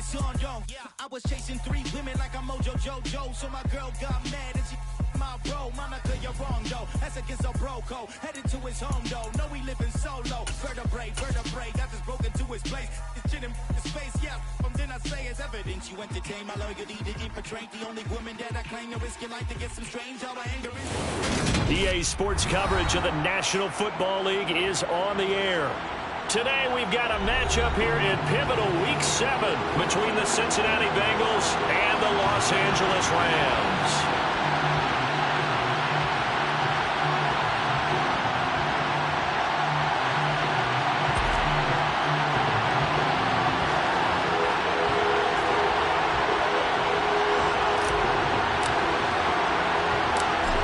son, yo. I was chasing 3 women like I'm Mojo Jojo, so my girl got mad and she my bro. Monica, you're wrong, though. That's against a bro code. Headed to his home, though. No, he living solo. Vertebrae. Got this broken to his place. This shit in his face, yeah. From then I say it's evidence. You entertain my loyalty to infiltrate the only woman that I claim to risk your life to get some strange. All my anger is. EA Sports coverage of the National Football League is on the air. Today we've got a matchup here in pivotal Week 7 between the Cincinnati Bengals and the Los Angeles Rams.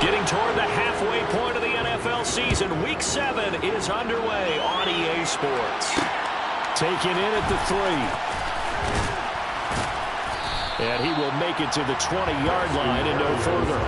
Getting toward the halfway point of the NFL season, Week 7 is underway on EA Sports. Taken in at the 3. And he will make it to the 20-yard line and no further.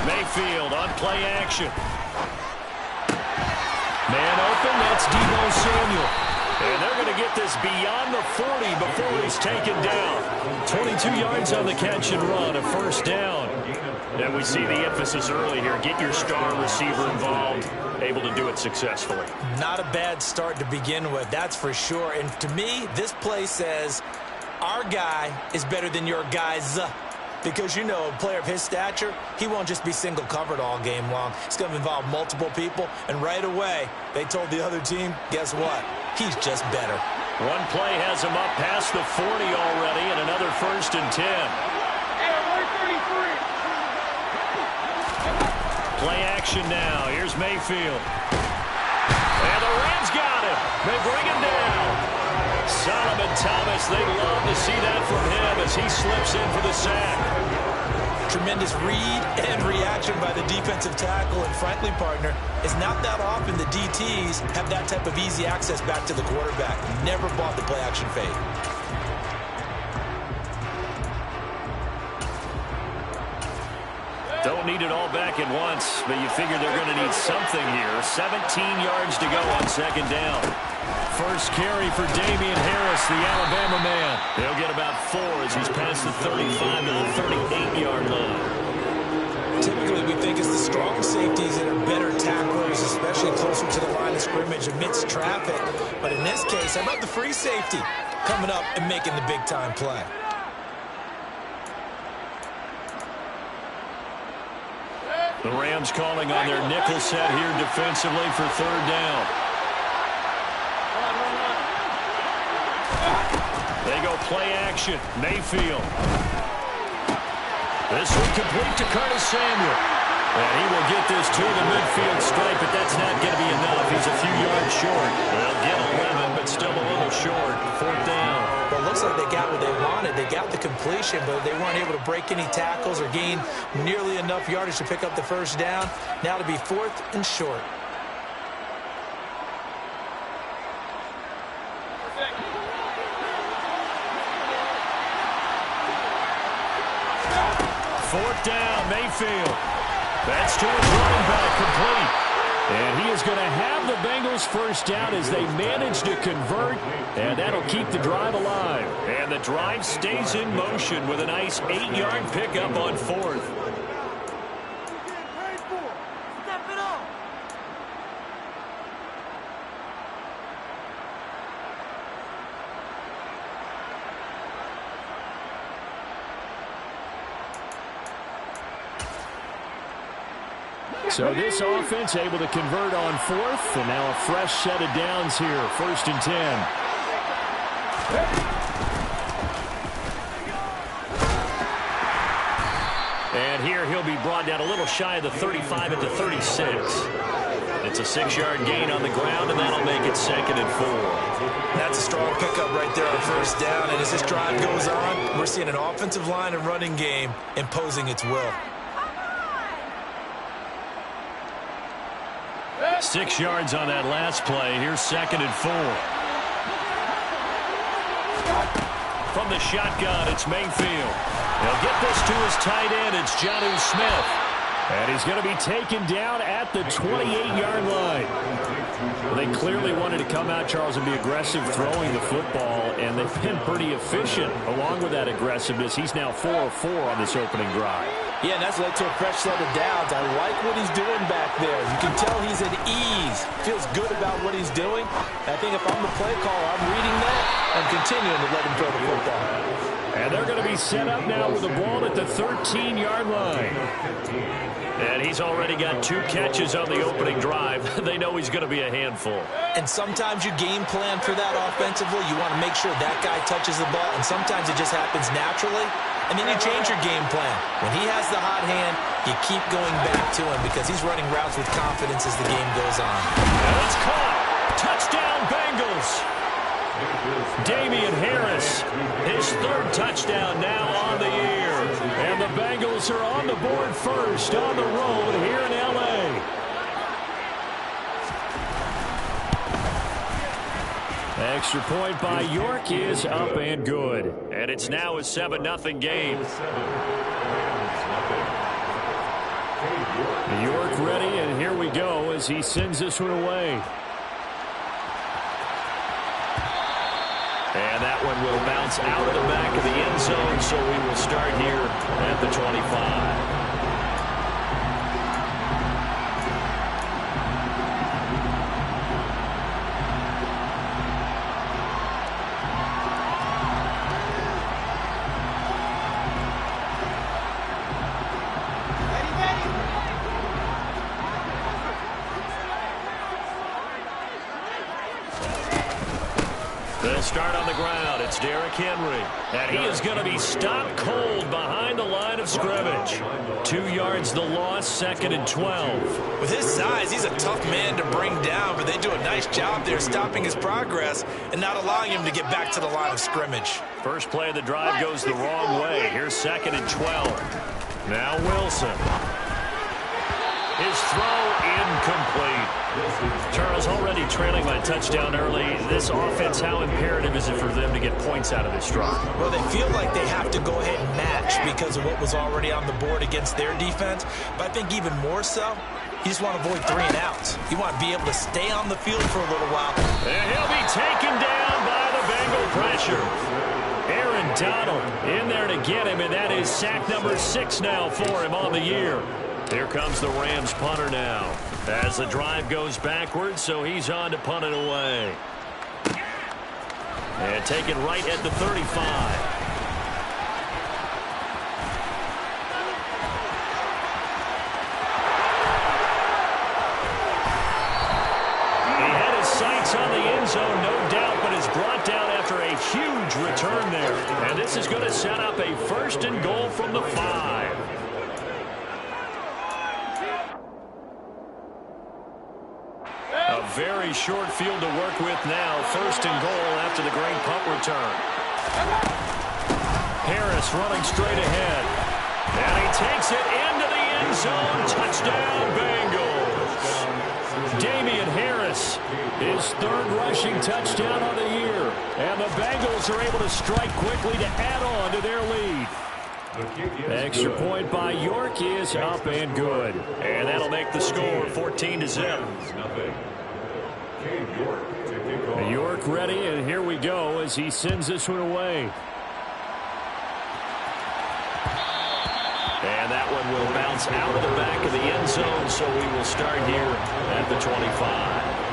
Mayfield on play action. Man open, that's Deebo Samuel. And they're going to get this beyond the 40 before he's taken down. 22 yards on the catch and run, a first down. And we see the emphasis early here. Get your star receiver involved, able to do it successfully. Not a bad start to begin with, that's for sure. And to me, this play says our guy is better than your guys. Because, you know, a player of his stature, he won't just be single covered all game long. It's going to involve multiple people. And right away, they told the other team, guess what? He's just better. One play has him up past the 40 already, and another 1st and 10. Play action now. Here's Mayfield. And the Rams got him. They bring him down. Solomon Thomas, they love to see that from him as he slips in for the sack. Tremendous read and reaction by the defensive tackle, and frankly, partner, it's not that often the DTs have that type of easy access back to the quarterback. Never bought the play action fade. Don't need it all back at once, but you figure they're going to need something here. 17 yards to go on 2nd down. First carry for Damian Harris, the Alabama man. He'll get about 4 as he's past the 35 to the 38-yard line. Typically, we think it's the strong safeties that are better tacklers, especially closer to the line of scrimmage amidst traffic. But in this case, how about the free safety coming up and making the big-time play? The Rams calling on their nickel set here defensively for 3rd down. They go play action. Mayfield. This one complete to Curtis Samuel. And he will get this to the midfield stripe, but that's not going to be enough. He's a few yards short. They'll get 11, but still a little short. 4th down. Well, it looks like they got what they wanted. They got the completion, but they weren't able to break any tackles or gain nearly enough yardage to pick up the 1st down. Now to be 4th and short. Fourth down, Mayfield. That's to his running back, complete. And he is going to have the Bengals 1st down as they manage to convert, and that'll keep the drive alive. And the drive stays in motion with a nice 8-yard pickup on 4th. So this offense able to convert on 4th, and now a fresh set of downs here, 1st and 10. And here he'll be brought down a little shy of the 35 at the 36. It's a 6-yard gain on the ground, and that'll make it 2nd and 4. That's a strong pickup right there on first down. And as this drive goes on, we're seeing an offensive line and running game imposing its will. 6 yards on that last play. Here's 2nd and 4. From the shotgun, it's Mayfield. He'll get this to his tight end. It's Jonnu Smith. And he's going to be taken down at the 28-yard line. Well, they clearly wanted to come out, Charles, and be aggressive throwing the football, and they've been pretty efficient along with that aggressiveness. He's now 4 of 4 on this opening drive. Yeah, and that's led to a fresh set of downs. I like what he's doing back there. You can tell he's at ease. Feels good about what he's doing. I think if I'm the play caller, I'm reading that and continuing to let him throw the football. And they're going to be set up now with the ball at the 13-yard line. And he's already got 2 catches on the opening drive. They know he's going to be a handful. And sometimes you game plan for that offensively. You want to make sure that guy touches the ball, and sometimes it just happens naturally. And then you change your game plan. When he has the hot hand, you keep going back to him because he's running routes with confidence as the game goes on. And it's caught. Touchdown, Bengals. Damian Harris, his 3rd touchdown now on the year. And the Bengals are on the board first on the road here in L.A. Extra point by York is up and good. And it's now a 7-0 game. York ready, and here we go as he sends this one away. And that one will bounce out of the back of the end zone, so we will start here at the 25. They'll start on the ground. It's Derrick Henry. And he is going to be stopped cold behind the line of scrimmage. 2 yards the loss, 2nd and 12. With his size, he's a tough man to bring down, but they do a nice job there stopping his progress and not allowing him to get back to the line of scrimmage. First play of the drive goes the wrong way. Here's 2nd and 12. Now Wilson. His throw incomplete. Charles, already trailing by a touchdown early. This offense, how imperative is it for them to get points out of this drive? Well, they feel like they have to go ahead and match because of what was already on the board against their defense. But I think even more so, you just want to avoid 3 and outs. You want to be able to stay on the field for a little while. And he'll be taken down by the Bengal pressure. Aaron Donald in there to get him, and that is sack number 6 now for him on the year. Here comes the Rams punter now. As the drive goes backwards, so he's on to punt it away. And taken right at the 35. He had his sights on the end zone, no doubt, but is brought down after a huge return there. And this is going to set up a 1st and goal from the 5. A very short field to work with now. 1st and goal after the great punt return. Harris running straight ahead. And he takes it into the end zone. Touchdown, Bengals. Damian Harris, his 3rd rushing touchdown of the year. And the Bengals are able to strike quickly to add on to their lead. Extra point by York is up and good. And that'll make the score 14-0. York ready, and here we go as he sends this one away. And that one will bounce out of the back of the end zone, so we will start here at the 25.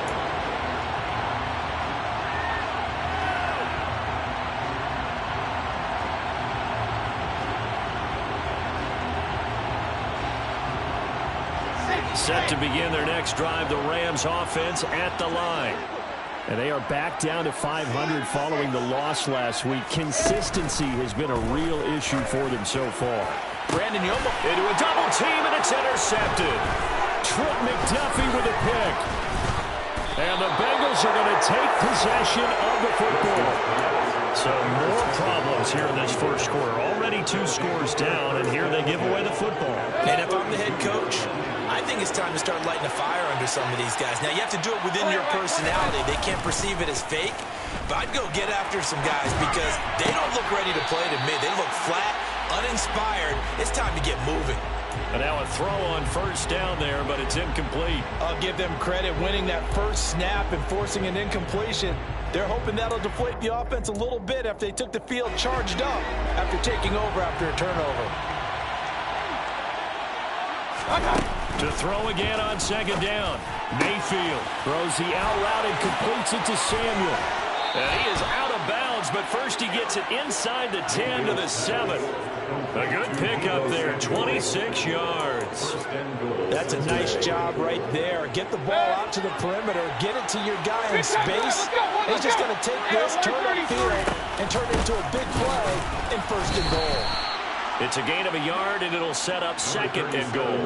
Set to begin their next drive, the Rams offense at the line. And they are back down to 500 following the loss last week. Consistency has been a real issue for them so far. Brandon Yomo into a double team, and it's intercepted. Trent McDuffie with a pick. And the Bengals are going to take possession of the football. So more problems here in this first quarter. Already 2 scores down, and here they give away the football. And if I'm the head coach, I think it's time to start lighting a fire under some of these guys. Now, you have to do it within your personality. They can't perceive it as fake. But I'd go get after some guys because they don't look ready to play to me. They look flat, uninspired. It's time to get moving. And now a throw on first down there, but it's incomplete. I'll give them credit winning that first snap and forcing an incompletion. They're hoping that'll deflate the offense a little bit after they took the field charged up after taking over after a turnover. To throw again on second down. Mayfield throws the out route and completes it to Samuel. And he is out of bounds, but first he gets it inside the 10 to the 7. A good pickup there, 26 yards. That's a nice job right there. Get the ball out to the perimeter, get it to your guy in space. He's just going to take this, turn upfield, and turn it into a big play in first and goal. It's a gain of a yard, and it'll set up second and goal.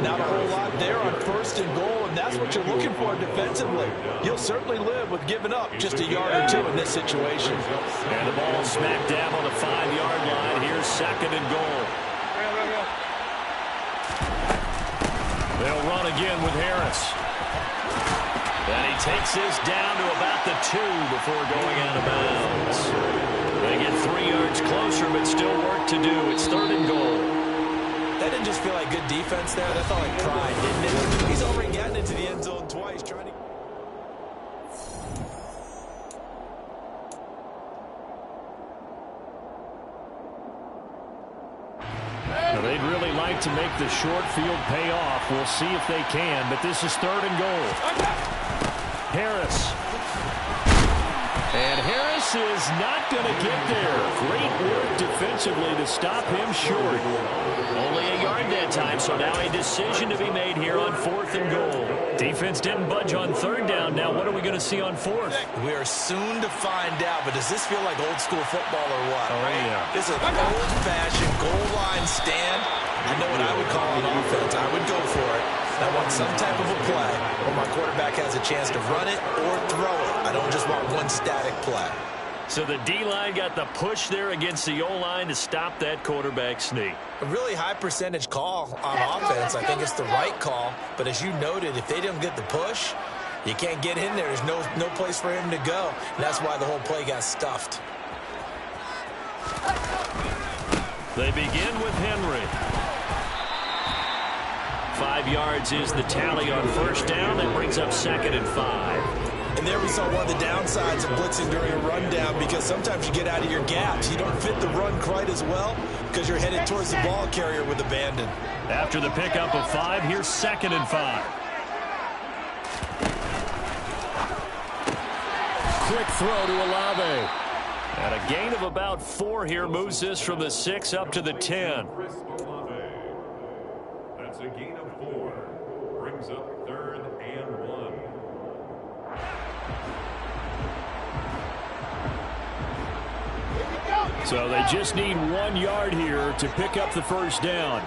Not a whole lot there on first and goal, and that's what you're looking for defensively. You'll certainly live with giving up just a yard or 2 in this situation. And the ball smack dab on the 5-yard line. Here's second and goal. They'll run again with Harris. And he takes this down to about the 2 before going out of bounds. They get 3 yards closer, but still work to do. It's third and goal. That didn't just feel like good defense there. That felt like pride, didn't it? He's already gotten into the end zone twice trying to... Now, they'd really like to make the short field pay off. We'll see if they can, but this is third and goal. Harris. And Harris is not going to get there. Great work defensively to stop him short. Only a yard that time, so now a decision to be made here on fourth and goal. Defense didn't budge on third down. Now what are we going to see on fourth? We are soon to find out, but does this feel like old school football or what? Oh, yeah. This is an old-fashioned goal line stand. I know what I would call an offense. I would go for it. I want some type of a play where my quarterback has a chance to run it or throw it. I don't just want one static play. So the D-line got the push there against the O-line to stop that quarterback sneak. A really high percentage call on offense. I think it's the right call. But as you noted, if they didn't get the push, you can't get in there. There's no place for him to go. And that's why the whole play got stuffed. They begin with Henry. 5 yards is the tally on first down. That brings up second and 5. And there we saw one of the downsides of blitzing during a rundown, because sometimes you get out of your gaps. You don't fit the run quite as well because you're headed towards the ball carrier with abandon. After the pickup of 5, here's second and 5. Quick throw to Olave. And a gain of about 4 here moves this from the 6 up to the 10. That's a gain of 4. Brings up third and 1. So they just need 1 yard here to pick up the first down.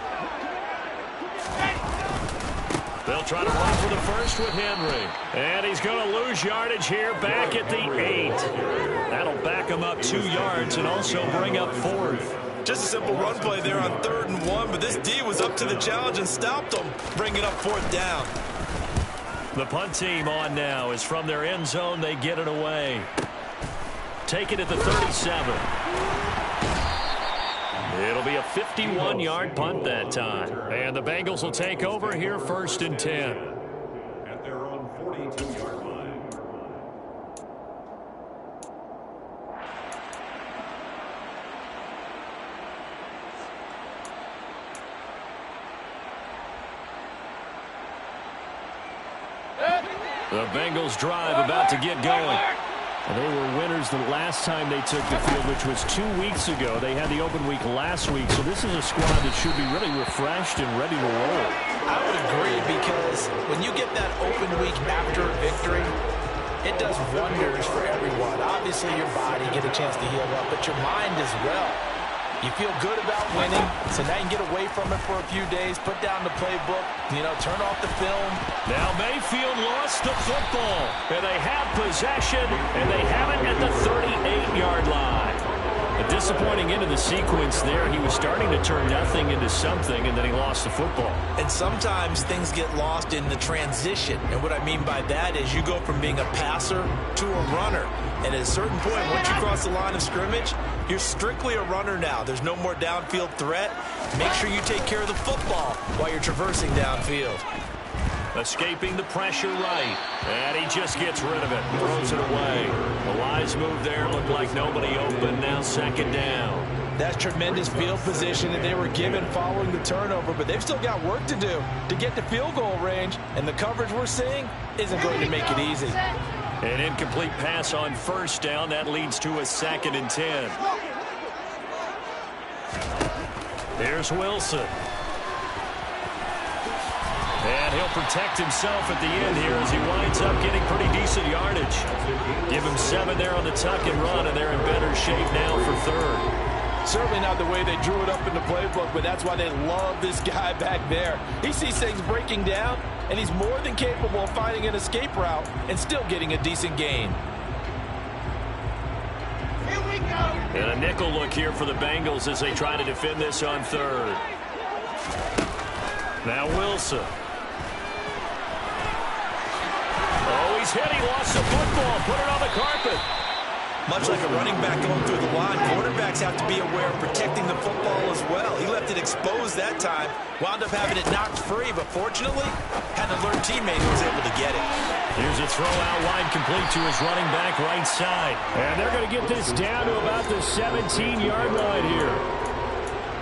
They'll try to run for the first with Henry. And he's going to lose yardage here back at the 8. That'll back him up 2 yards and also bring up fourth. Just a simple run play there on third and 1, but this D was up to the challenge and stopped them, bringing up fourth down. The punt team on now is from their end zone. They get it away. Take it at the 37. It'll be a 51-yard punt that time. And the Bengals will take over here first and 10. At their own 42-yard line. The Bengals drive about to get going. They were winners the last time they took the field, which was 2 weeks ago. They had the open week last week, so this is a squad that should be really refreshed and ready to roll. I would agree, because when you get that open week after a victory, it does wonders for everyone. Obviously, your body get a chance to heal up, but your mind as well. You feel good about winning, so now you can get away from it for a few days, put down the playbook, turn off the film. Now Mayfield lost the football, and they have possession, and they have it at the 38-yard line. A disappointing end of the sequence there. He was starting to turn nothing into something, and then he lost the football. And sometimes things get lost in the transition. And what I mean by that is you go from being a passer to a runner. And at a certain point, once you cross the line of scrimmage, you're strictly a runner now. There's no more downfield threat. Make sure you take care of the football while you're traversing downfield. Escaping the pressure right. And he just gets rid of it. Throws it away. The wise move there. Looked like nobody open. Now second down. That's tremendous field position that they were given following the turnover, but they've still got work to do to get to field goal range, and the coverage we're seeing isn't going to make it easy. An incomplete pass on first down. That leads to a 2nd and 10. Here's Wilson. And he'll protect himself at the end here as he winds up getting pretty decent yardage. Give him 7 there on the tuck and run, and they're in better shape now for third. Certainly not the way they drew it up in the playbook, but that's why they love this guy back there. He sees things breaking down, and he's more than capable of finding an escape route and still getting a decent gain. Here we go. And a nickel look here for the Bengals as they try to defend this on third. Now Wilson. Oh, he's hit. He lost the football. Put it on the carpet. Much like a running back going through the line, quarterbacks have to be aware of protecting the football as well. He left it exposed that time, wound up having it knocked free, but fortunately, had an alert teammate who was able to get it. Here's a throw out wide complete to his running back right side. And they're going to get this down to about the 17-yard line here.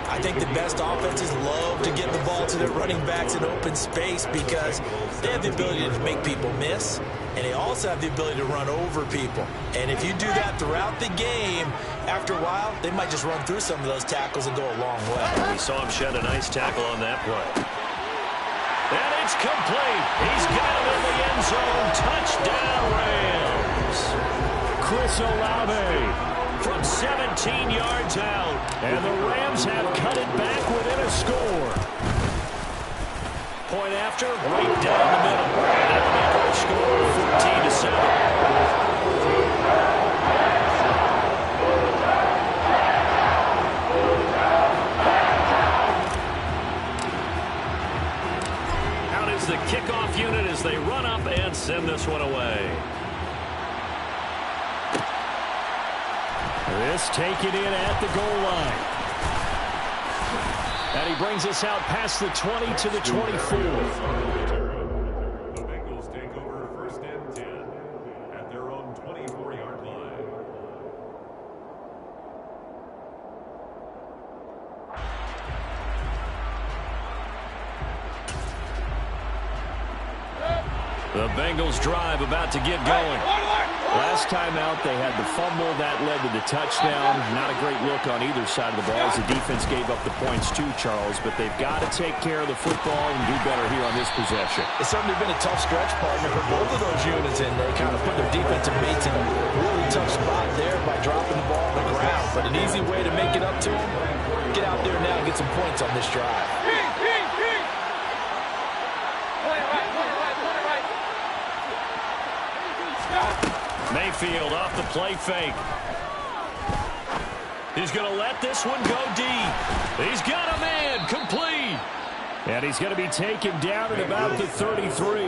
I think the best offenses love to get the ball to their running backs in open space because they have the ability to make people miss, and they also have the ability to run over people. And if you do that throughout the game, after a while, they might just run through some of those tackles and go a long way. We saw him shed a nice tackle on that play. And it's complete. He's got him in the end zone. Touchdown, Rams. Chris Olave from 17 yards out. And the Rams have cut it back within a score. Point after, right down the middle. And that'll make our score 14-7. The kickoff unit as they run up and send this one away. This taken in at the goal line. And he brings us out past the 20 to the 24. The Bengals take over 1st and 10 at their own 24-yard line. The Bengals drive about to get going. Last time out, they had the fumble. That led to the touchdown. Not a great look on either side of the ball as the defense gave up the points too, Charles. But they've got to take care of the football and do better here on this possession. It's certainly been a tough stretch, partner, for both of those units, and they kind of put their defensive mates in a really tough spot there by dropping the ball on the ground. But an easy way to make it up to them, get out there now and get some points on this drive. Mayfield off the play fake. He's going to let this one go deep. He's got a man complete. And he's going to be taken down at about the 33.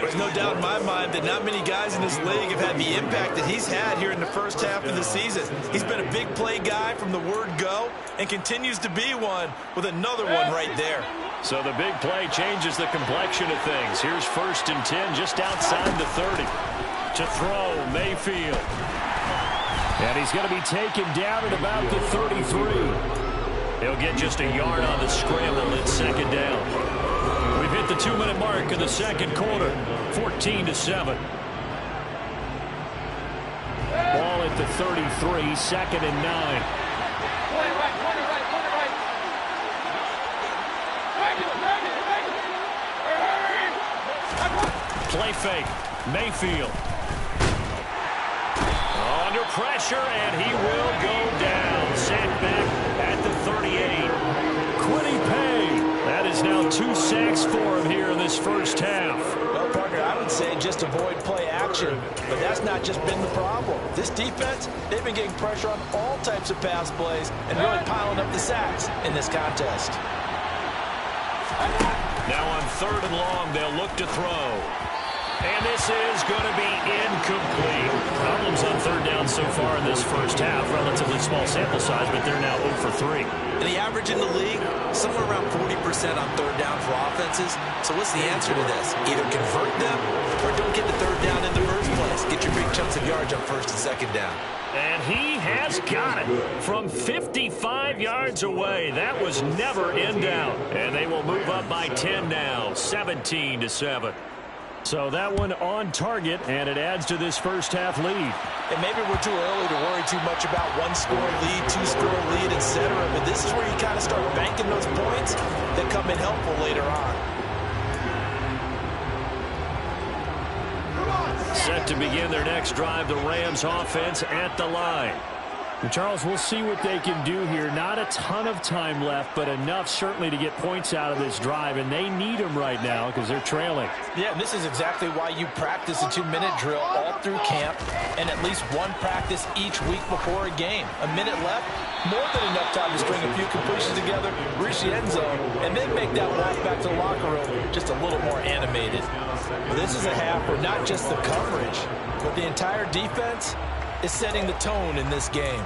There's no doubt in my mind that not many guys in this league have had the impact that he's had here in the first half of the season. He's been a big play guy from the word go and continues to be one with another one right there. So the big play changes the complexion of things. Here's 1st and 10 just outside the 30. To throw, Mayfield. And he's going to be taken down at about the 33. He'll get just a yard on the scramble. It's 2nd down. We've hit the 2-minute mark in the second quarter. 14-7. Ball at the 33, 2nd and 9. Play fake. Mayfield. Under pressure, and he will go down. Sacked back sacks for him here in this first half. Well, partner, I would say just avoid play action, but that's not just been the problem. This defense, they've been getting pressure on all types of pass plays and really piling up the sacks in this contest. Now on 3rd and long, they'll look to throw. And this is going to be incomplete. Problems on 3rd down so far in this first half. Relatively small sample size, but they're now 0 for 3. And the average in the league, somewhere around 40% on 3rd down for offenses. So what's the answer to this? Either convert them or don't get the 3rd down in the first place. Get your big chunks of yards on 1st and 2nd down. And he has got it from 55 yards away. That was never in doubt. And they will move up by 10 now, 17-7. So that one on target, and it adds to this first half lead. And maybe we're too early to worry too much about 1-score lead, 2-score lead, etc. But this is where you kind of start banking those points that come in helpful later on. Set to begin their next drive, the Rams offense at the line. And Charles, we'll see what they can do here. Not a ton of time left, but enough certainly to get points out of this drive, and they need them right now because they're trailing. Yeah, and this is exactly why you practice a 2-minute drill all through camp and at least one practice each week before a game. A minute left, more than enough time to string a few completions together, reach the end zone, and then make that walk back to the locker room just a little more animated. Well, this is a half where not just the coverage, but the entire defense is setting the tone in this game.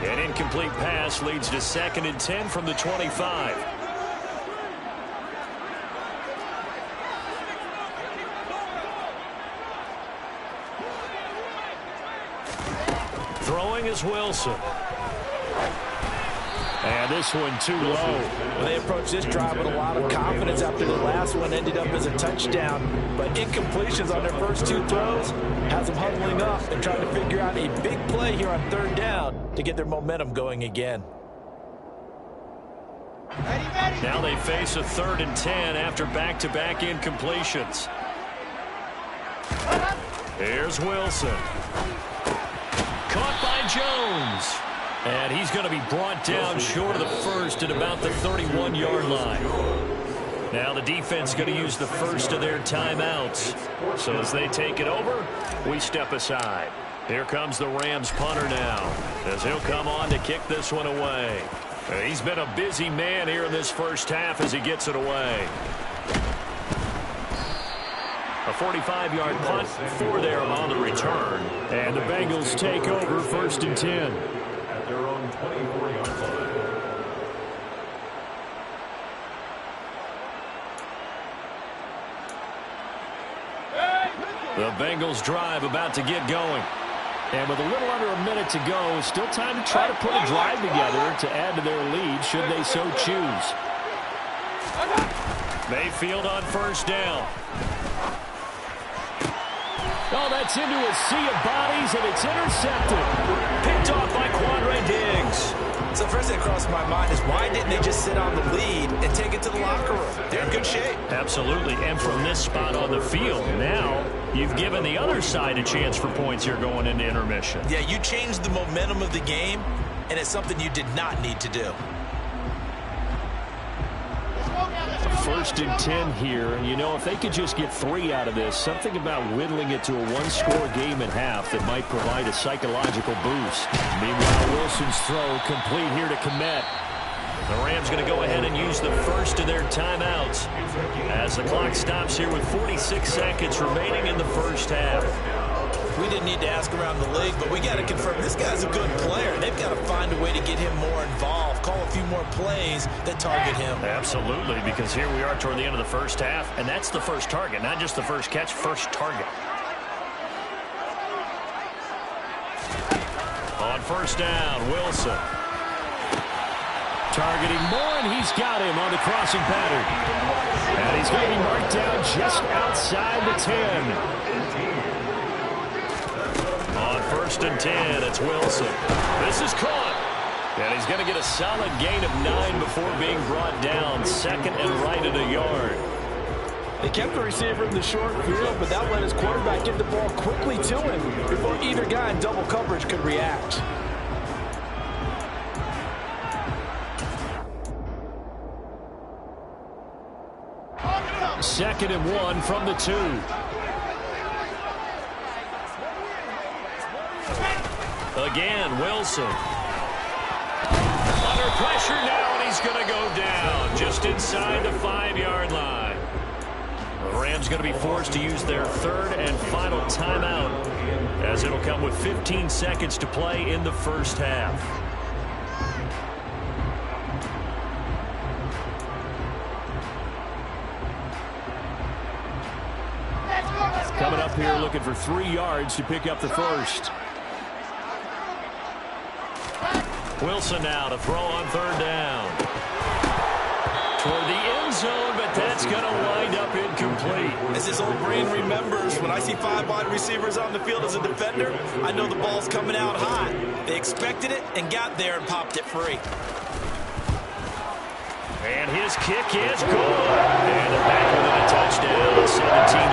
An incomplete pass leads to 2nd and 10 from the 25. Throwing is Wilson. And this one too low. Well, they approached this drive with a lot of confidence after the last one ended up as a touchdown. But incompletions on their first 2 throws has them huddling up and trying to figure out a big play here on 3rd down to get their momentum going again. Now they face a 3rd and 10 after back-to-back incompletions. Here's Wilson. Caught by Jones. And he's going to be brought down short of the first at about the 31-yard line. Now the defense going to use the first of their timeouts. So as they take it over, we step aside. Here comes the Rams punter now, as he'll come on to kick this one away. He's been a busy man here in this first half as he gets it away. A 45-yard punt for there on the return. And the Bengals take over 1st and 10. At their own 24-yard line. The Bengals drive about to get going. And with a little under a minute to go, still time to try to put a drive together to add to their lead should they so choose. Mayfield on 1st down. Oh, that's into a sea of bodies, and it's intercepted. Picked off by Quandre Diggs. So the first thing that crossed my mind is why didn't they just sit on the lead and take it to the locker room? They're in good shape. Absolutely, and from this spot on the field, now you've given the other side a chance for points here going into intermission. Yeah, you changed the momentum of the game, and it's something you did not need to do. 1st and 10 here, and you know, if they could just get 3 out of this, something about whittling it to a 1-score game at half that might provide a psychological boost. Meanwhile, Wilson's throw complete here to Komet. The Rams going to go ahead and use the first of their timeouts as the clock stops here with 46 seconds remaining in the first half. We didn't need to ask around the league, but we got to confirm this guy's a good player. They've got to find a way to get him more involved, call a few more plays that target him. Absolutely, because here we are toward the end of the first half, and that's the first target, not just the first catch, first target. On 1st down, Wilson. Targeting Moore, and he's got him on the crossing pattern. And he's going to be marked down just outside the 10. On 1st and 10, it's Wilson. This is caught. And he's going to get a solid gain of 9 before being brought down. 2nd and right at a yard. They kept the receiver in the short field, but that let his quarterback get the ball quickly to him before either guy in double coverage could react. 2nd and 1 from the 2. Again, Wilson. Under pressure now, and he's going to go down just inside the 5-yard line. The Rams going to be forced to use their 3rd and final timeout, as it'll come with 15 seconds to play in the first half. Coming up here looking for 3 yards to pick up the first. Wilson now to throw on 3rd down. Toward the end zone, but that's going to wind up incomplete. As his old brain remembers, when I see 5 wide receivers on the field as a defender, I know the ball's coming out hot. They expected it and got there and popped it free. And his kick is good. And they're back within a touchdown,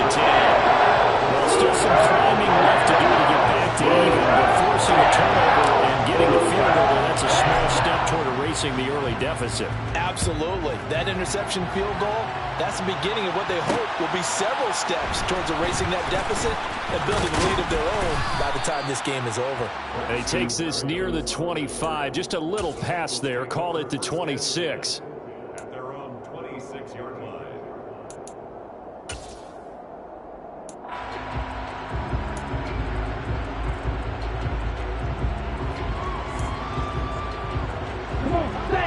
17-10. Well, still some climbing left to do to get back to even, but forcing a turnover and getting the field goal, that's a small step toward erasing the early deficit. Absolutely. That interception field goal, that's the beginning of what they hope will be several steps towards erasing that deficit and building a lead of their own by the time this game is over. And he takes this near the 25, just a little pass there, called it the 26. At their own 26-yard line.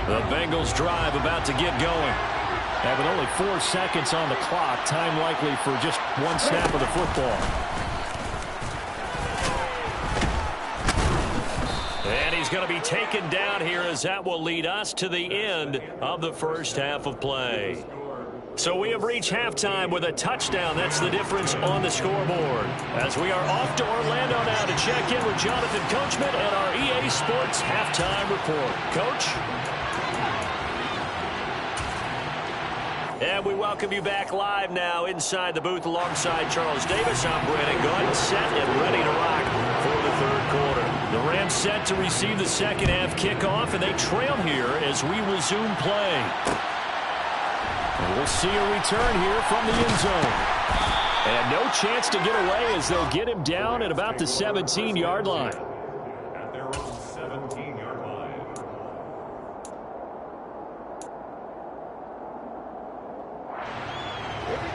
The Bengals drive about to get going. And with only 4 seconds on the clock, time likely for just 1 snap of the football. And he's going to be taken down here, as that will lead us to the end of the first half of play. So we have reached halftime with a touchdown. That's the difference on the scoreboard. As we are off to Orlando now to check in with Jonathan Coachman and our EA Sports halftime report. Coach? And we welcome you back live now inside the booth alongside Charles Davis. I'm Brandon Gunn, set and ready to rock for the 3rd quarter. The Rams set to receive the second half kickoff, and they trail here as we resume play. And we'll see a return here from the end zone. And no chance to get away as they'll get him down at about the 17-yard line. At their own 17-yard line.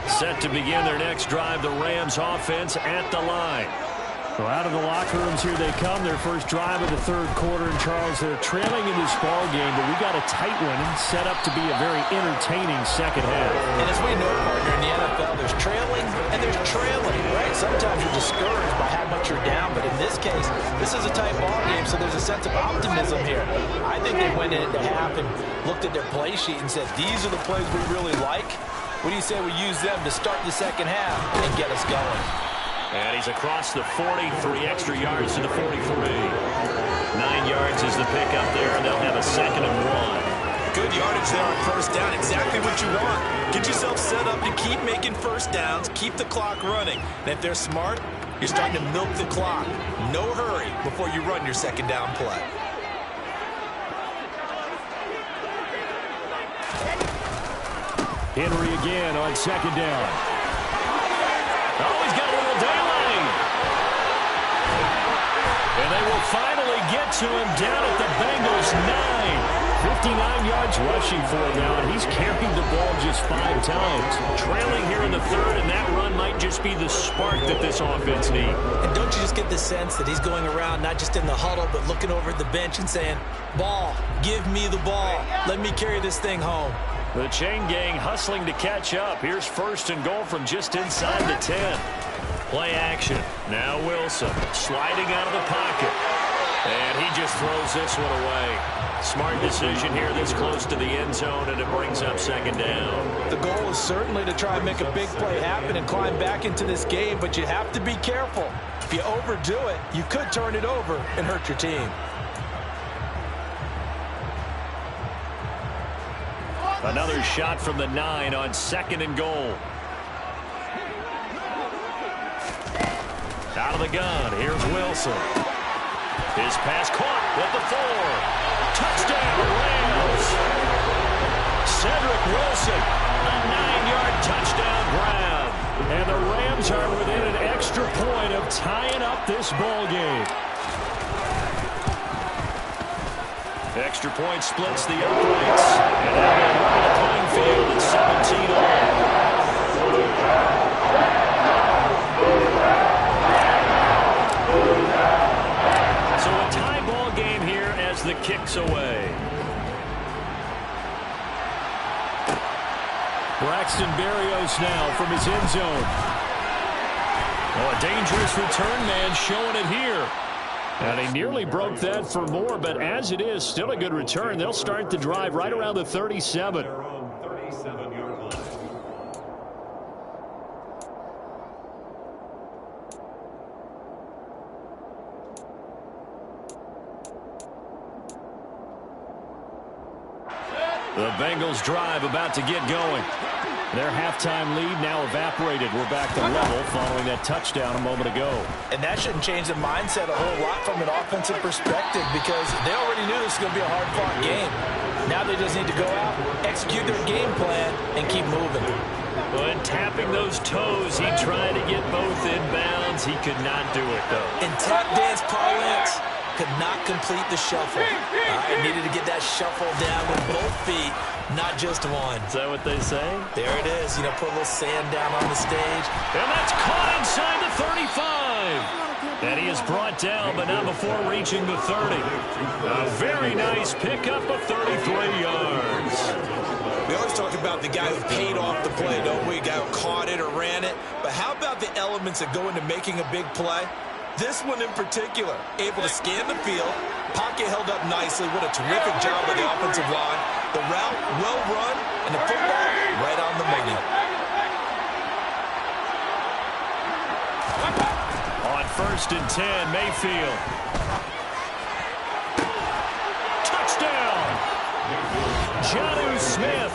Set to begin their next drive, the Rams offense at the line. So out of the locker rooms here they come, their first drive of the 3rd quarter. And Charles, they're trailing in this ball game, but we got a tight one set up to be a very entertaining second half. And as we know, partner, in the NFL, there's trailing and there's trailing, right? Sometimes you're discouraged by how much you're down, but in this case, this is a tight ball game, so there's a sense of optimism here. I think they went into half and looked at their play sheet and said, these are the plays we really like. What do you say we use them to start the second half and get us going? And he's across the 40, 3 extra yards to the 43. 9 yards is the pickup there, and they'll have a 2nd and 1. Good yardage there on first down. Exactly what you want. Get yourself set up to keep making first downs, keep the clock running. And if they're smart, you're starting to milk the clock. No hurry before you run your second down play. Henry again on 2nd down. Oh, he's got a little daylight. And they will finally get to him down at the Bengals 9. 59 yards rushing for him now, and he's carried the ball just 5 times. Trailing here in the 3rd, and that run might just be the spark that this offense needs. And don't you just get the sense that he's going around not just in the huddle, but looking over at the bench and saying, ball, give me the ball. Let me carry this thing home. The chain gang hustling to catch up. Here's 1st and goal from just inside the 10. Play action. Now Wilson sliding out of the pocket. And he just throws this one away. Smart decision here this close to the end zone, and it brings up 2nd down. The goal is certainly to try and make a big play happen and climb back into this game, but you have to be careful. If you overdo it, you could turn it over and hurt your team. Another shot from the 9 on 2nd and goal. Out of the gun, here's Wilson. His pass caught at the 4. Touchdown, Rams. Cedric Wilson a 9-yard touchdown grab. And the Rams are within an extra point of tying up this ball game. Extra point splits the uprights. And now they run the playing field at 17 all. So a tie ball game here as the kick's away. Braxton Berrios now from his end zone. Oh, a dangerous return man showing it here. And he nearly broke that for more, but as it is, still a good return. They'll start the drive right around the 37. Their own 37-yard line. The Bengals drive about to get going. Their halftime lead now evaporated. We're back to level following that touchdown a moment ago. And that shouldn't change the mindset a whole lot from an offensive perspective because they already knew this was going to be a hard-fought game. Now they just need to go out, execute their game plan, and keep moving. When tapping those toes, he tried to get both inbounds. He could not do it, though. In tap dance parlance, could not complete the shuffle. Needed to get that shuffle down with both feet, not just one. Is that what they say? There it is. You know, put a little sand down on the stage. And that's caught inside the 35. And he is brought down, but not before reaching the 30. A very nice pickup of 33 yards. We always talk about the guy who paid off the play, don't we? A guy who caught it or ran it. But how about the elements that go into making a big play? This one in particular, able to scan the field, pocket held up nicely. What a terrific job by the offensive line. The route well run, and the football right on the money. On 1st and 10, Mayfield. Touchdown! Jonnu Smith,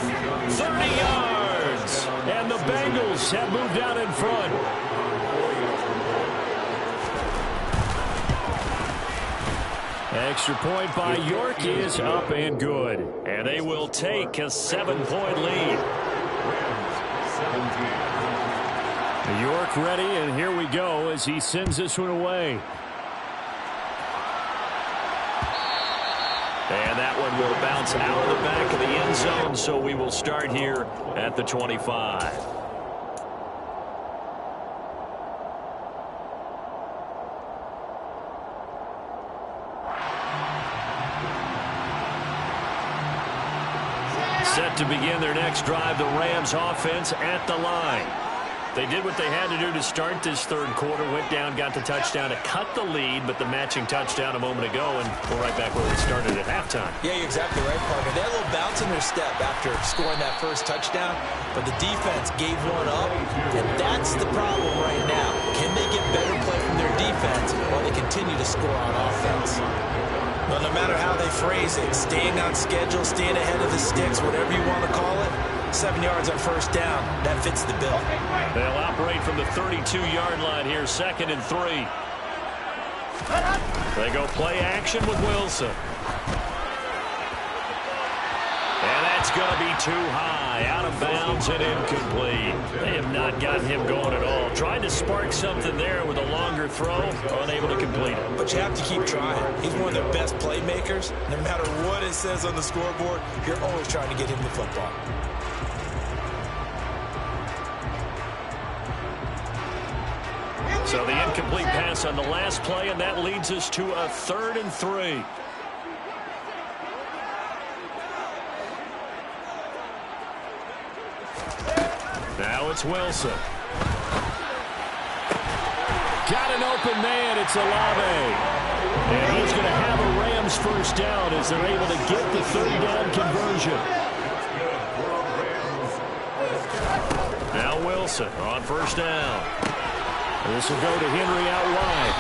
30 yards. And the Bengals have moved out in front. Extra point by York is up and good. And they will take a 7-point lead. York ready, and here we go as he sends this one away. And that one will bounce out of the back of the end zone, so we will start here at the 25. Set to begin their next drive, the Rams offense at the line. They did what they had to do to start this third quarter, went down, got the touchdown to cut the lead, but the matching touchdown a moment ago, and we're right back where we started at halftime. Yeah, you're exactly right, Parker. They had a little bounce in their step after scoring that first touchdown, but the defense gave one up, and that's the problem right now. Can they get better play from their defense while they continue to score on offense? Well, no matter how they phrase it, staying on schedule, staying ahead of the sticks, whatever you want to call it, 7 yards on first down, that fits the bill. They'll operate from the 32-yard line here, 2nd and 3. They go play action with Wilson. And that's going to be too high, out of bounds and incomplete. They have not gotten him going at all. Tried to spark something there with a longer throw, unable to complete it. But you have to keep trying. He's one of their best playmakers. No matter what it says on the scoreboard, you're always trying to get him the football. So the incomplete pass on the last play, and that leads us to a 3rd and 3. Now it's Wilson. Got an open man. It's Olave. And he's going to have a Rams first down as they're able to get the 3rd down conversion. Now Wilson on first down. This will go to Henry out wide.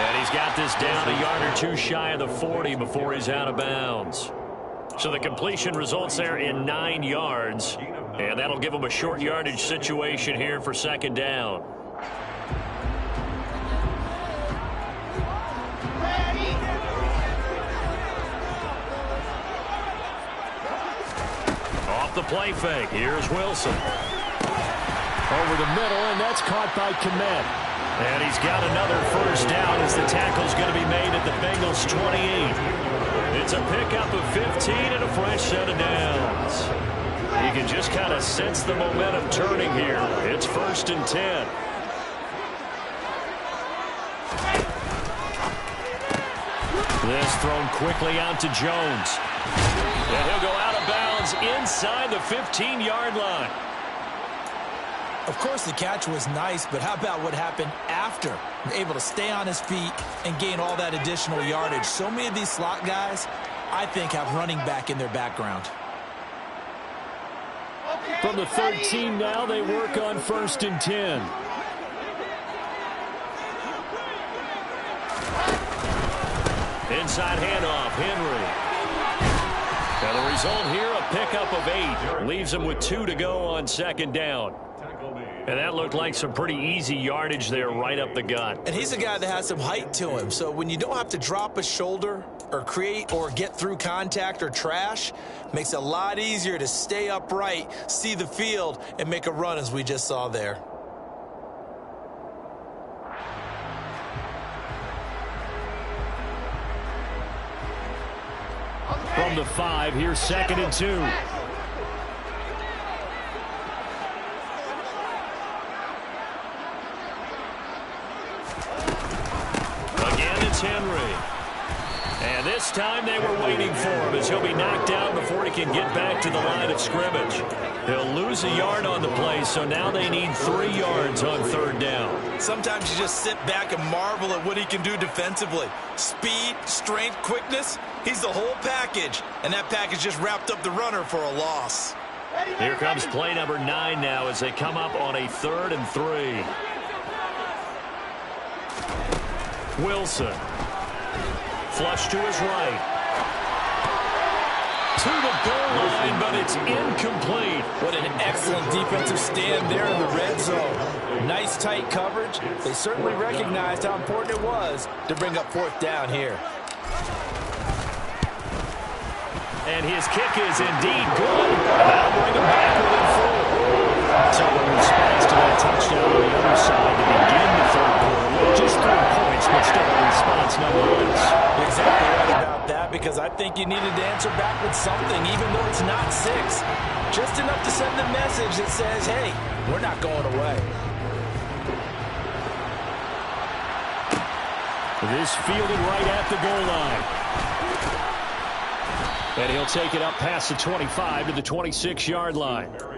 And he's got this down a yard or two shy of the 40 before he's out of bounds. So the completion results there in 9 yards. And that'll give him a short yardage situation here for 2nd down. Off the play fake. Here's Wilson. Over the middle, and that's caught by Kmet. And he's got another first down as the tackle's going to be made at the Bengals' 28. It's a pickup of 15 and a fresh set of downs. You can just kind of sense the momentum turning here. It's 1st and 10. This thrown quickly out to Jones. And he'll go out of bounds inside the 15-yard line. Of course, the catch was nice, but how about what happened after? Able to stay on his feet and gain all that additional yardage. So many of these slot guys, I think, have running back in their background. From the 13 now, they work on 1st and 10. Inside handoff, Henry. And the result here, a pickup of 8. Leaves him with 2 to go on 2nd down. And that looked like some pretty easy yardage there right up the gut. And he's a guy that has some height to him. So when you don't have to drop a shoulder or create or get through contact or trash, makes it a lot easier to stay upright, see the field, and make a run as we just saw there. From the 5, here's 2nd and 2. Henry. And this time they were waiting for him as he'll be knocked down before he can get back to the line of scrimmage. He'll lose a yard on the play, so now they need 3 yards on 3rd down. Sometimes you just sit back and marvel at what he can do defensively. Speed, strength, quickness, he's the whole package. And that package just wrapped up the runner for a loss. Here comes play number 9 now as they come up on a 3rd and 3. Wilson. Flush to his right. To the goal line, but it's incomplete. What an excellent defensive stand there in the red zone. Nice tight coverage. They certainly recognized how important it was to bring up 4th down here. And his kick is indeed good. That'll bring him back within 4. So the response to that touchdown on the other side to begin the 3rd quarter. Just 3 points, but still a response nonetheless. Exactly right about that, because I think you needed to answer back with something, even though it's not 6. Just enough to send the message that says, hey, we're not going away. This fielded right at the goal line. And he'll take it up past the 25 to the 26-yard line. The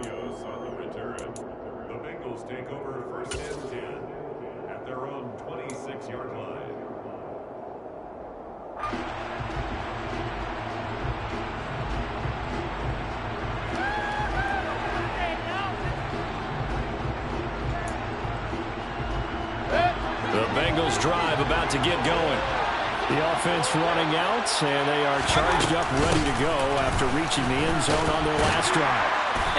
Bengals take over 1st and 10 at their own 26-yard line. The Bengals drive about to get going. The offense running out, and they are charged up, ready to go after reaching the end zone on their last drive.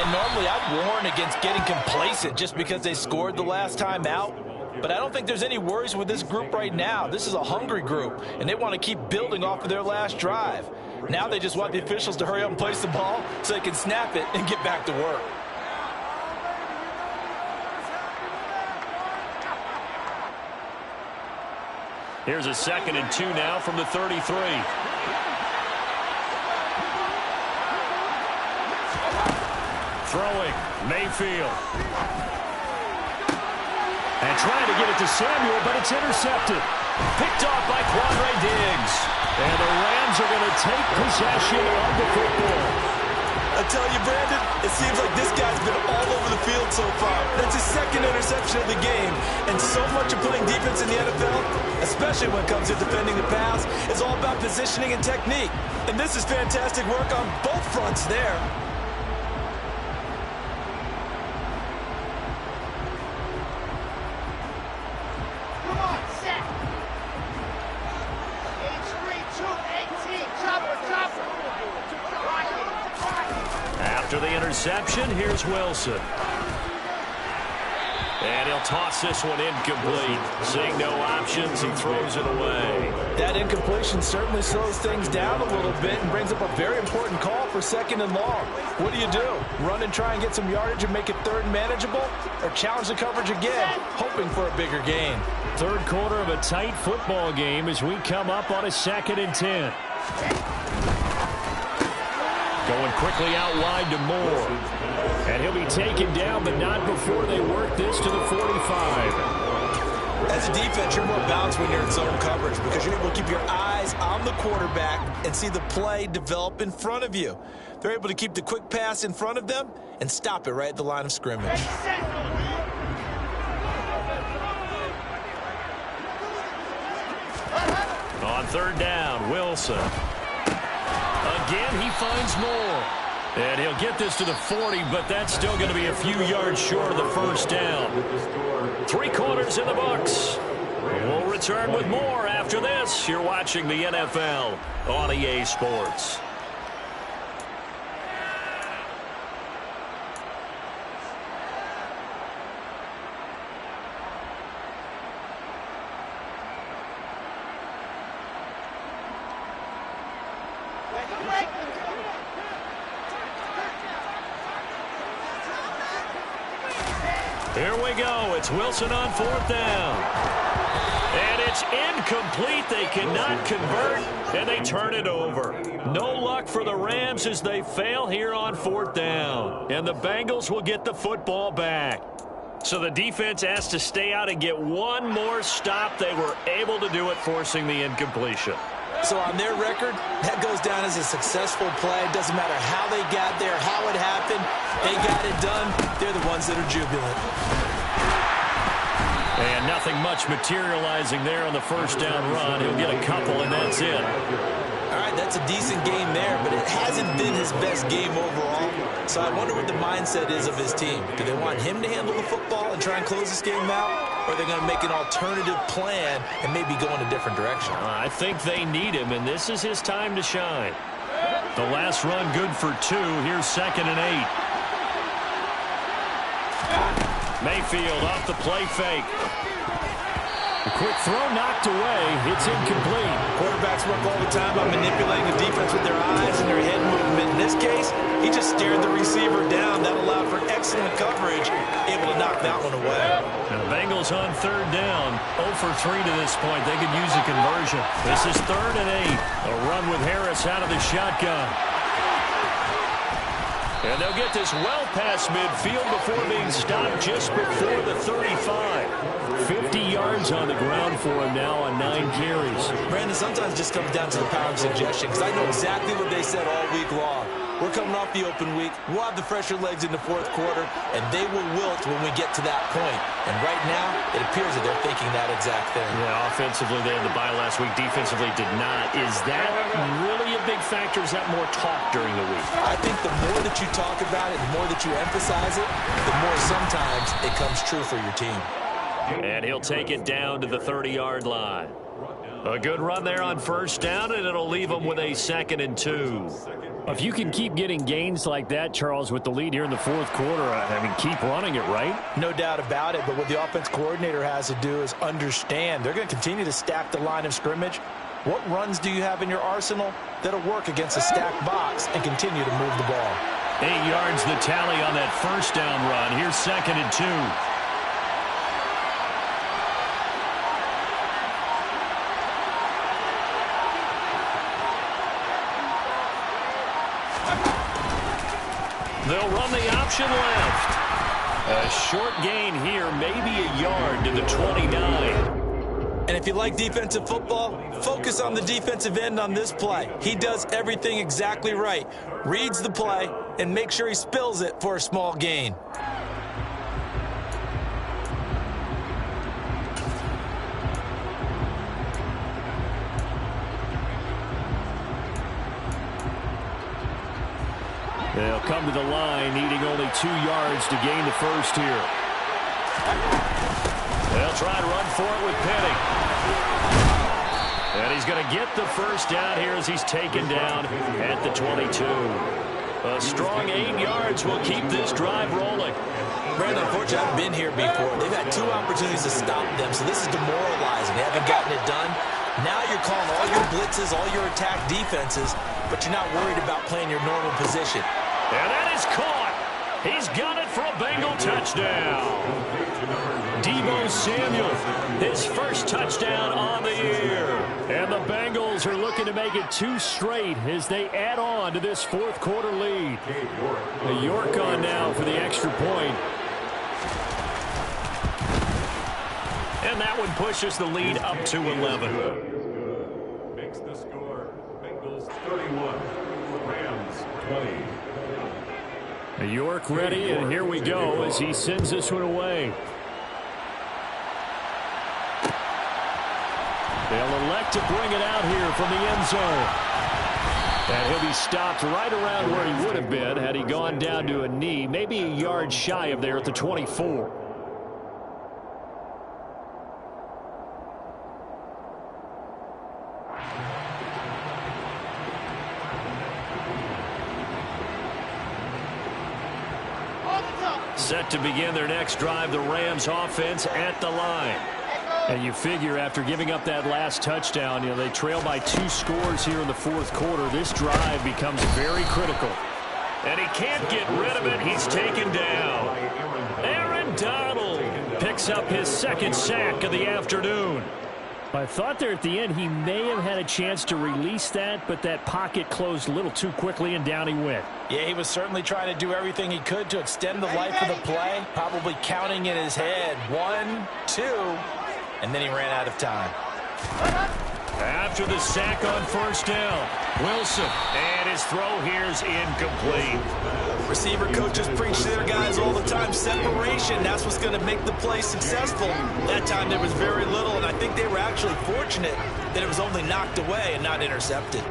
And normally I'd warn against getting complacent just because they scored the last time out. But I don't think there's any worries with this group right now. This is a hungry group, and they want to keep building off of their last drive. Now they just want the officials to hurry up and place the ball so they can snap it and get back to work. Here's a 2nd and 2 now from the 33. Throwing, Mayfield. And trying to get it to Samuel, but it's intercepted. Picked off by Quandre Diggs. And the Rams are going to take possession of the football. I tell you, Brandon, it seems like this guy's been all over the field so far. That's his 2nd interception of the game. And so much of playing defense in the NFL, especially when it comes to defending the pass, is all about positioning and technique. And this is fantastic work on both fronts there. Come on, set. H3, 2, 18, chopper. After the interception, here's Wilson. And he'll toss this one incomplete. Seeing no options, he throws it away. That incompletion certainly slows things down a little bit and brings up a very important call for 2nd and long. What do? Run and try and get some yardage and make it 3rd and manageable? Or challenge the coverage again, hoping for a bigger gain? Third quarter of a tight football game as we come up on a 2nd and 10. Going quickly out wide to Moore. And he'll be taken down, but not before they work this to the 45. As a defense, you're more balanced when you're in zone coverage because you're able to keep your eyes on the quarterback and see the play develop in front of you. They're able to keep the quick pass in front of them and stop it right at the line of scrimmage. On 3rd down, Wilson. Again, he finds Moore. And he'll get this to the 40, but that's still going to be a few yards short of the 1st down. 3 quarters in the books. We'll return with more after this. You're watching the NFL on EA Sports. Here we go. It's Wilson on 4th down. And it's incomplete. They cannot convert, and they turn it over. No luck for the Rams as they fail here on 4th down. And the Bengals will get the football back. So the defense has to stay out and get one more stop. They were able to do it, forcing the incompletion. So on their record, that goes down as a successful play. Doesn't matter how they got there, how it happened. They got it done. They're the ones that are jubilant. And nothing much materializing there on the 1st down run. He'll get a couple, and that's it. All right, that's a decent game there, but it hasn't been his best game overall. So I wonder what the mindset is of his team. Do they want him to handle the football and try and close this game out? Or are they going to make an alternative plan and maybe go in a different direction? I think they need him, and this is his time to shine. The last run good for 2. Here's 2nd and 8. Mayfield off the play fake. A quick throw knocked away. It's incomplete. Quarterbacks work all the time by manipulating the defense with their eyes and their head movement. In this case, he just stared the receiver down. That allowed for excellent coverage, able to knock that one away. And the Bengals on 3rd down, 0 for 3 to this point. They could use a conversion. This is 3rd and 8. A run with Harris out of the shotgun. And they'll get this well past midfield before being stopped just before the 35. 50 yards on the ground for him now on 9 carries. Brandon, sometimes it just comes down to the power of suggestion because I know exactly what they said all week long. We're coming off the open week. We'll have the fresher legs in the 4th quarter, and they will wilt when we get to that point. And right now, it appears that they're thinking that exact thing. Yeah, offensively, they had the bye last week. Defensively, did not. Is that really a big factor? Is that more talk during the week? I think the more that you talk about it, the more that you emphasize it, the more sometimes it comes true for your team. And he'll take it down to the 30-yard line. A good run there on 1st down, and it'll leave them with a 2nd and 2. If you can keep getting gains like that, Charles, with the lead here in the 4th quarter, I mean, keep running it, right? No doubt about it, but what the offense coordinator has to do is understand. They're going to continue to stack the line of scrimmage. What runs do you have in your arsenal that'll work against a stacked box and continue to move the ball? 8 yards the tally on that 1st down run. Here's 2nd and 2. They'll run the option left. A short gain here, maybe a yard to the 29. And if you like defensive football, focus on the defensive end on this play. He does everything exactly right. Reads the play and makes sure he spills it for a small gain. They'll come to the line, needing only 2 yards to gain the first here. They'll try and run for it with Penning. And he's going to get the first down here as he's taken down at the 22. A strong 8 yards will keep this drive rolling. Brandon, unfortunately, I've been here before. They've had 2 opportunities to stop them, so this is demoralizing. They haven't gotten it done. Now you're calling all your blitzes, all your attack defenses, but you're not worried about playing your normal position. And that is caught. He's got it for a Bengal touchdown. Deebo Samuel, his first touchdown on the year. And the Bengals are looking to make it 2 straight as they add on to this fourth quarter lead. York on now for the extra point. And that one pushes the lead up to 11. Makes the score. Bengals 31, Rams 20. York ready, and here we go as he sends this one away. They'll elect to bring it out here from the end zone. And he'll be stopped right around where he would have been had he gone down to a knee, maybe a yard shy of there at the 24. Set to begin their next drive, the Rams offense at the line. And you figure after giving up that last touchdown, they trail by 2 scores here in the fourth quarter. This drive becomes very critical. And he can't get rid of it. He's taken down. Aaron Donald picks up his 2nd sack of the afternoon. I thought there at the end he may have had a chance to release that, but that pocket closed a little too quickly, and down he went. Yeah, he was certainly trying to do everything he could to extend the life of the play, probably counting in his head 1, 2, and then he ran out of time. After the sack on first down, Wilson, and his throw here is incomplete. Receiver coaches preach to their guys all the time. Separation, that's what's going to make the play successful. That time there was very little, and I think they were actually fortunate that it was only knocked away and not intercepted.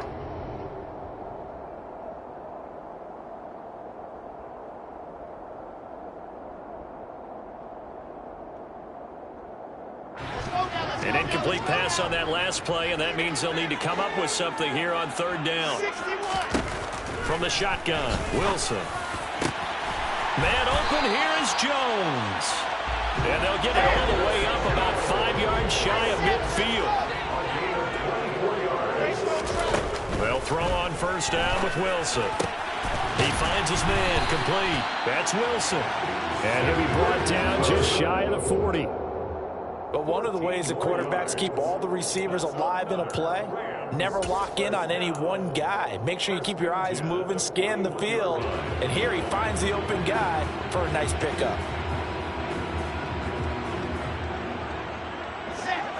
An incomplete pass on that last play, and that means they'll need to come up with something here on 3rd down. From the shotgun, Wilson. Man open, here is Jones. And they'll get it all the way up about 5 yards shy of midfield. They'll throw on first down with Wilson. He finds his man, complete. That's Wilson. And he'll be brought down just shy of the 40. But one of the ways that quarterbacks keep all the receivers alive in a play, never lock in on any one guy. Make sure you keep your eyes moving, scan the field. And here he finds the open guy for a nice pickup.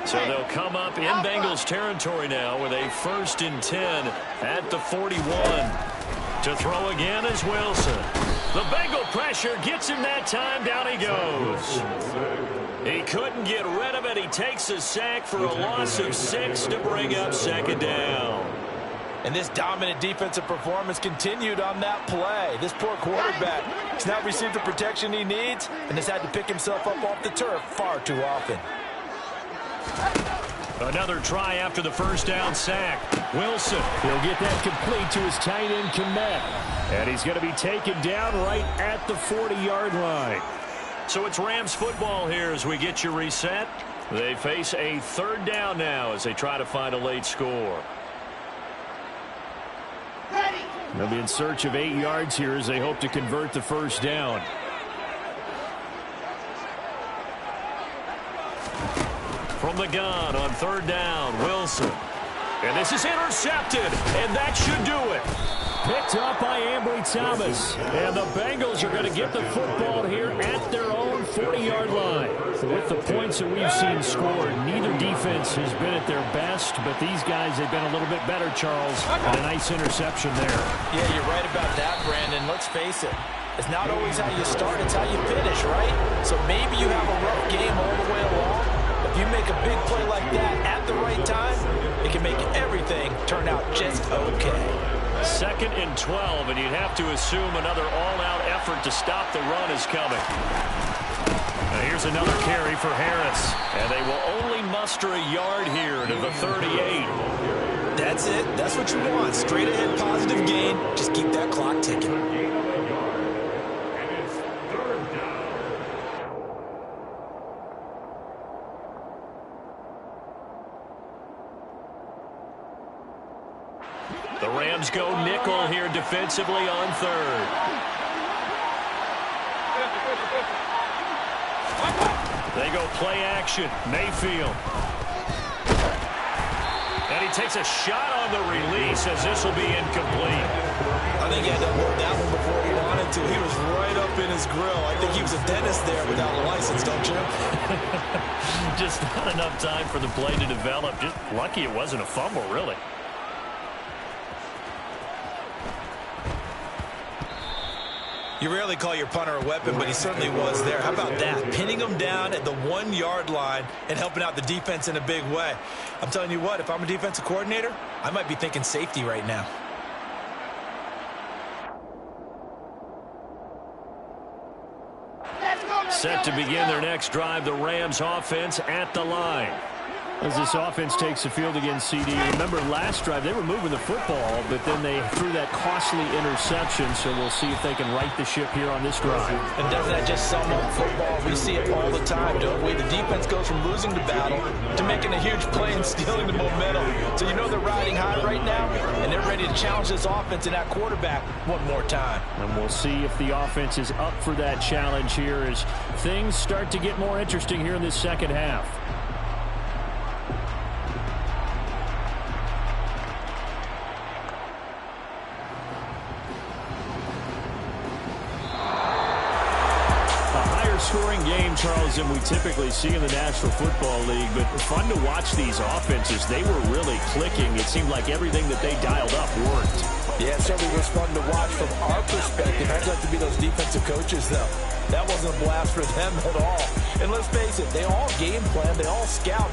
So they'll come up in Bengals territory now with a 1st and 10 at the 41. To throw again is Wilson. The Bengal pressure gets him that time. Down he goes. He couldn't get rid of it. He takes a sack for a loss of 6 to bring up 2nd down. And this dominant defensive performance continued on that play. This poor quarterback has not received the protection he needs and has had to pick himself up off the turf far too often. Another try after the first down sack. Wilson, he'll get that complete to his tight end Kmet. And he's going to be taken down right at the 40-yard line. So it's Rams football here as we get you reset. They face a 3rd down now as they try to find a late score. They'll be in search of 8 yards here as they hope to convert the first down. From the gun on 3rd down, Wilson. And this is intercepted, and that should do it. Picked up by Ambry Thomas. And the Bengals are going to get the football here at their own 40-yard line. With the points that we've seen scored, neither defense has been at their best, but these guys have been a little bit better, Charles. And a nice interception there. Yeah, you're right about that, Brandon. Let's face it. It's not always how you start, it's how you finish, right? So maybe you have a rough game all the way along. If you make a big play like that at the right time, it can make everything turn out just okay. 2nd and 12, and you'd have to assume another all-out effort to stop the run is coming. Now here's another carry for Harris, and they will only muster a yard here to the 38. That's it. That's what you want. Straight ahead positive gain. Just keep that clock ticking. And it's 3rd down. The Rams go nickel here defensively on third. They go play action. Mayfield. And he takes a shot on the release as this will be incomplete. I think he had to hold that one before he wanted to. He was right up in his grill. I think he was a dentist there without a license, don't you? Just not enough time for the play to develop. Just lucky it wasn't a fumble, really. You rarely call your punter a weapon, but he certainly was there. How about that? Pinning him down at the 1-yard line and helping out the defense in a big way. I'm telling you what, if I'm a defensive coordinator, I might be thinking safety right now. Set to begin their next drive, the Rams offense at the line. As this offense takes the field against CD, remember last drive they were moving the football, but then they threw that costly interception, so we'll see if they can right the ship here on this drive. And doesn't that just sum up football? We see it all the time, don't we? The defense goes from losing the battle to making a huge play and stealing the momentum. So you know they're riding high right now, and they're ready to challenge this offense and that quarterback one more time. And we'll see if the offense is up for that challenge here as things start to get more interesting here in this second half. Scoring game, Charles, than we typically see in the National Football League, but fun to watch these offenses. They were really clicking. It seemed like everything that they dialed up worked. Yeah, it certainly was fun to watch from our perspective. I'd like to be those defensive coaches, though. That wasn't a blast for them at all. And let's face it, they all game plan, they all scout,